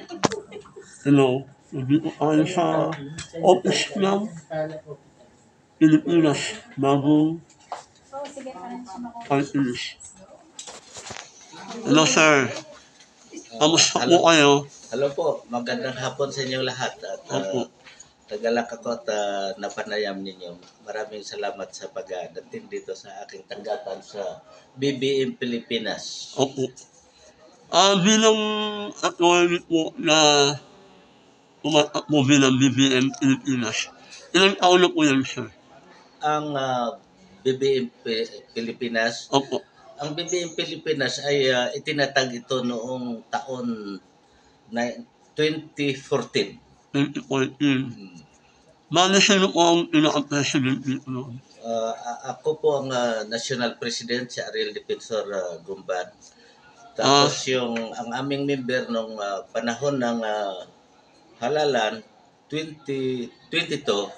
Hello, nandito tayo sa office ng Pilipinas, bagong party list. Hello sir, kamusta po Hello, kayo? hello po. Magandang hapon sa inyong lahat. At Opo, tagalak ako at napanayam ninyo. Maraming salamat sa pagdating dito sa aking tanggapan sa BBM Pilipinas. opo. Bilang attorney po na tumatakbo bilang BBM Pilipinas, ilang taon na po yan sir? Ang BBM Pilipinas, Opo, ang BBM Pilipinas ay itinatag ito noong taon na 2014. 2014. Hmm. Bale sino po ang pinaka-president dito noon? Ako po ang National President, si Ariel Defensor Gumban. Ah, Tapos ang aming member nung panahon ng halalan 2022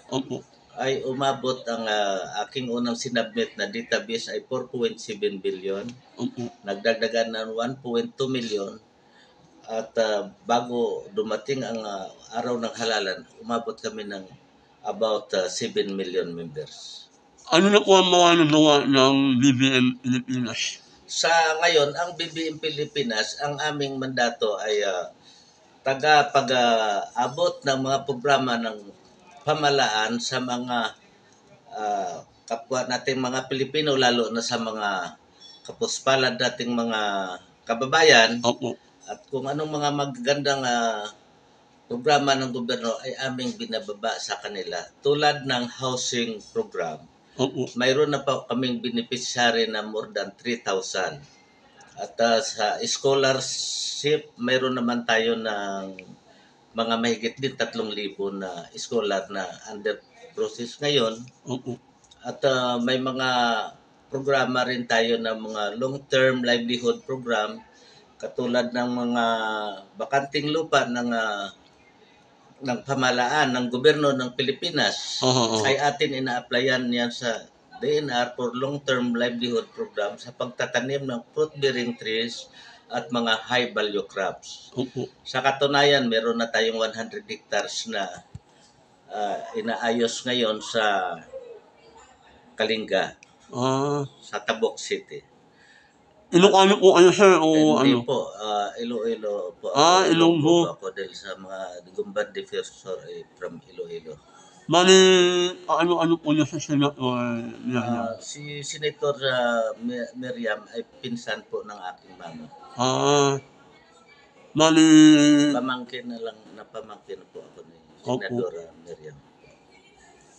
opo, ay umabot ang aking unang sinabmit na database ay 4.7 billion. opo. Nagdagdagan ng 1.2 million at bago dumating ang araw ng halalan, umabot kami ng about 7 million members. Ano na po ang mga nagawa ng BBM Pilipinas? Sa ngayon, ang BBM Pilipinas, ang aming mandato ay tagapag-abot ng mga programa ng pamalaan sa mga kapwa nating mga Pilipino, lalo na sa mga kapuspalad nating mga kababayan. Opo, At kung anong mga magagandang programa ng gobyerno ay aming binababa sa kanila. Tulad ng housing program, opo. mayroon na pa kaming beneficiary na more than 3,000. At sa scholarship, mayroon naman tayo ng mga mahigit din 3,000 na scholar na under process ngayon. Opo. At may mga programa rin tayo ng mga long-term livelihood program katulad ng mga bakanting lupa ng pamalaan ng gobyerno ng Pilipinas Oo. ay atin ina-applyan yan sa DNR for long-term livelihood program sa pagtatanim ng fruit-bearing trees at mga high-value crops. Opo. Sa katunayan, meron na tayong 100 hectares na inaayos ngayon sa Kalinga, Ah, sa Tabok City. Ilocano po kayo sir o Hindi ano? po, Iloilo po ako. Ilonggo. po ako dahil sa mga Gumban Defensor from Iloilo. Bali, ano po niya sa senator Miriam? Si Senator Miriam ay pinsan po ng aking mama. Bali, Pamangkin na lang, napamangkin po ako ni Senador Miriam.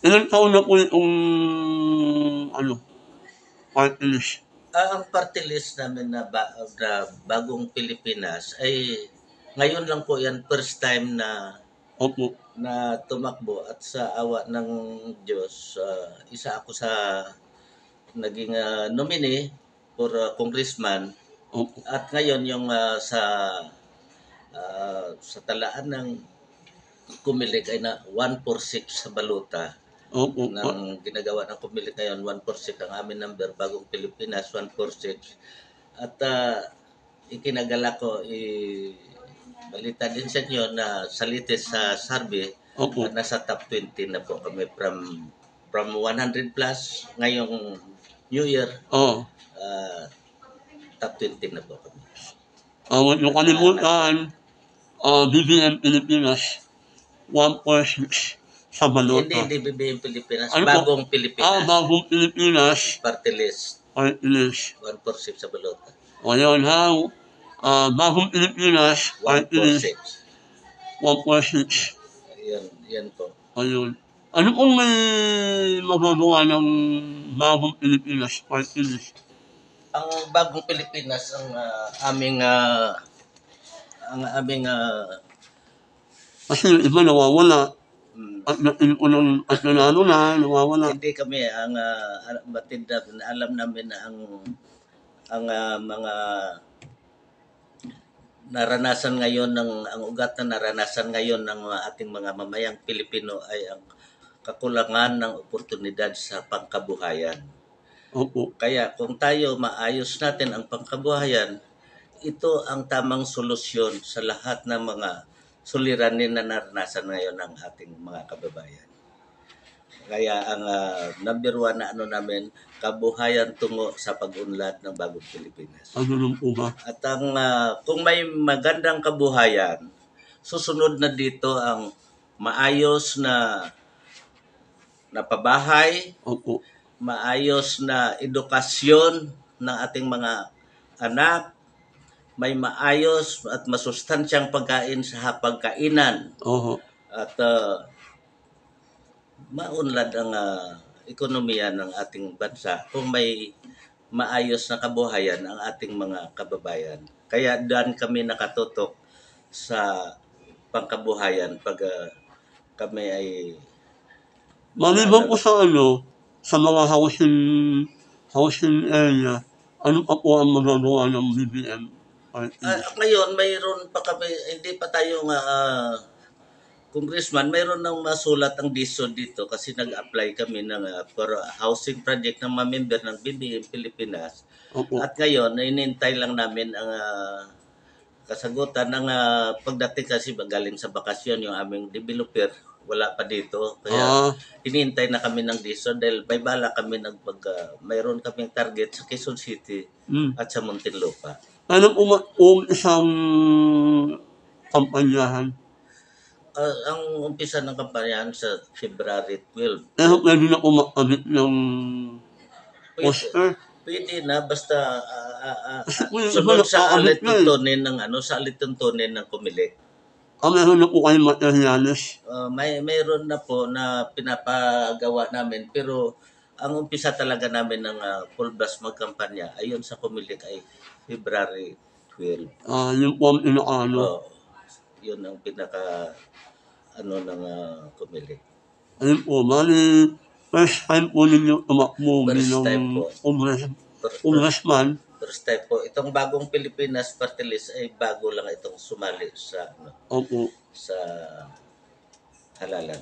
ilang taon na po itong party list? Ang party list namin na Bagong Pilipinas ay ngayon lang po yan, first time na Opo. tumakbo at sa awa ng Diyos, isa ako sa naging nominee for congressman. Opo. At ngayon yung sa talaan ng kumilig ay na 146 sa baluta. Opo. Ng ginagawa ng kumilig ngayon, 146 ang aming number, Bagong Pilipinas, 146. At ikinagala ko, balita din sa inyo na sa latest sa survey, Opo. nasa top 20 na po kami from 100 plus ngayong New Year, Oo. top 20 na po kami. Huwag niyo kalimutan, BBM Pilipinas, 146 sa balota. Hindi BBM Pilipinas, Ano po? Bagong Pilipinas. Bagong Pilipinas, Party list, party list. 146 sa balota. O yun ha, Bagong Pilipinas, party list, 146. 146. Yan po. Ayun. Ano kung may magagawa ng Bagong Pilipinas, party list? Ang Bagong Pilipinas ang aming Kasi yung iba nawawala. At nanalo na, nawawala. hindi kami ang batid na alam namin na ang mga naranasan ngayon ang ugat na naranasan ngayon ng ating mga mamayang Pilipino ay ang kakulangan ng oportunidad sa pangkabuhayan. Opo. Kaya kung tayo maayos natin ang pangkabuhayan, ito ang tamang solusyon sa lahat ng mga suliranin na naranasan ngayon ng ating mga kababayan. Kaya ang number one na ano namin, kabuhayan tungo sa pag-unlad ng bagong Pilipinas. Ano lang po ba? At ang kung may magandang kabuhayan, susunod na dito ang maayos na pabahay, Opo. maayos na edukasyon ng ating mga anak, may maayos at masustansyang pagkain sa hapagkainan Oho. at maunlad ang ekonomiya ng ating bansa kung may maayos na kabuhayan ang ating mga kababayan. Kaya daan kami nakatutok sa pangkabuhayan pag kami ay Maliban po sa sa mga housing area, ano pa po ang magagawa ng BBM? ngayon mayroon pa kami, hindi pa tayo congressman, mayroon nang masulat ang DSOD dito kasi nag-apply kami ng for housing project ng mga member ng BBM Pilipinas. Opo. At ngayon, inintay lang namin ang kasagutan ng pagdating kasi galing sa bakasyon yung aming developer. Wala pa dito. Kaya hinihintay na kami ng DSOD dahil may bala kami mayroon kaming target sa Quezon City at sa Muntinlupa. Ano po kung isang kampanyahan? Ang umpisa ng kampanyahan sa February 12. Pero pwede na po makabit ng poster? Pwede na basta Kasi sunod sa alituntunin alituntunin ng Comelec. Meron na po kayong materials? Mayroon na po na pinapagawa namin pero ang umpisa talaga namin ng full blast magkampanya ayon sa Comelec ay February 12. Yung po ang inaano? Yun ang pinaka ng Comelec. Ayun po, bali first time po ninyo tumakbo bilang congressman. First time po. Itong bagong Pilipinas Party List ay bago lang itong sumali sa Opo. Sa halalan.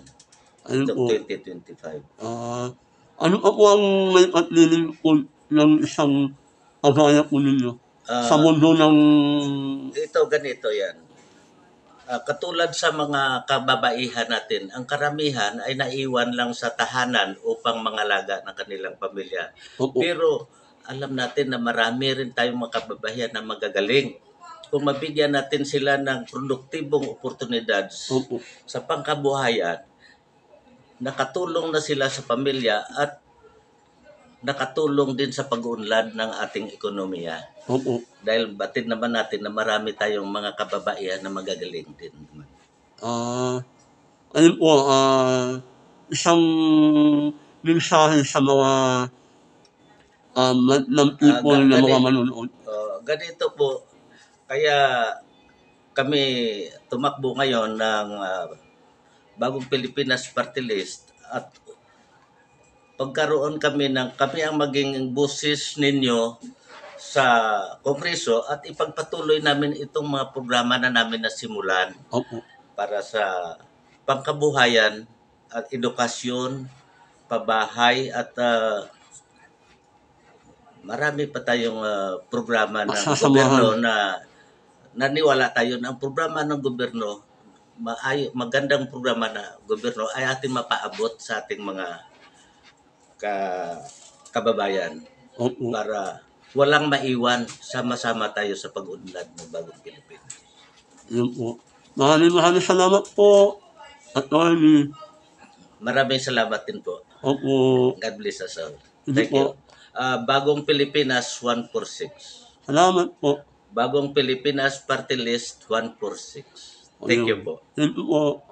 Ayun itong po. 2025. Ano pa po ang may patliling po ng isang kagaya po ninyo sa mundo ng... Ito, ganito yan. Katulad sa mga kababaihan natin, ang karamihan ay naiwan lang sa tahanan upang mangalaga ng kanilang pamilya. Opo. Pero alam natin na marami rin tayong mga kababaihan na magagaling. Kung mabigyan natin sila ng produktibong oportunidad sa pangkabuhayan, nakatulong na sila sa pamilya at nakatulong din sa pag-unlad ng ating ekonomiya. Opo. Dahil batid naman natin na marami tayong mga kababaihan na magagaling din. Ayun po, isang mensahe sa mga ng people na mga manunood. Ganito po, kaya kami tumakbo ngayon ng Bagong Pilipinas Party List at pagkaroon kami ang maging boses ninyo sa Kongreso at ipagpatuloy namin itong mga programa na namin nasimulan para sa pangkabuhayan at edukasyon, pabahay at marami pa tayong programa ng gobyerno na naniwala tayo na ang programa ng gobyerno, magandang programa na gobyerno ay ating mapaabot sa ating mga kababayan para walang maiwan, sama-sama tayo sa pag-unlad ng bagong Pilipinas. Yun po. Maraming salamat po, Attorney. Maraming salamat din po. Opo. God bless us all. Thank you. Bagong Pilipinas 146. Salamat po. Bagong Pilipinas Party List 146. Thank you po. Thank you po.